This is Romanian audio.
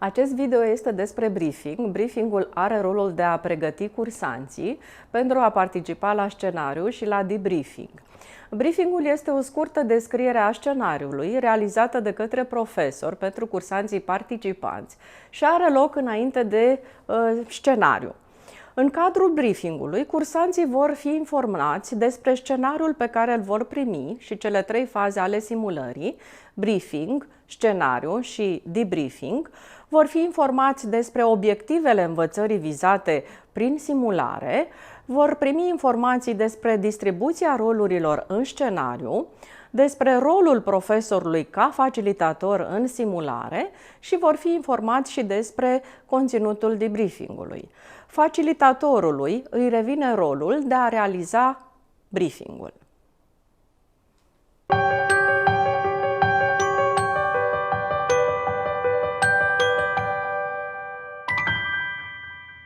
Acest video este despre briefing. Briefingul are rolul de a pregăti cursanții pentru a participa la scenariu și la debriefing. Briefingul este o scurtă descriere a scenariului realizată de către profesor pentru cursanții participanți și are loc înainte de scenariu. În cadrul briefingului, cursanții vor fi informați despre scenariul pe care îl vor primi și cele 3 faze ale simulării, briefing, scenariu și debriefing. Vor fi informați despre obiectivele învățării vizate prin simulare, vor primi informații despre distribuția rolurilor în scenariu, despre rolul profesorului ca facilitator în simulare și vor fi informați și despre conținutul debriefingului. Facilitatorului îi revine rolul de a realiza briefingul.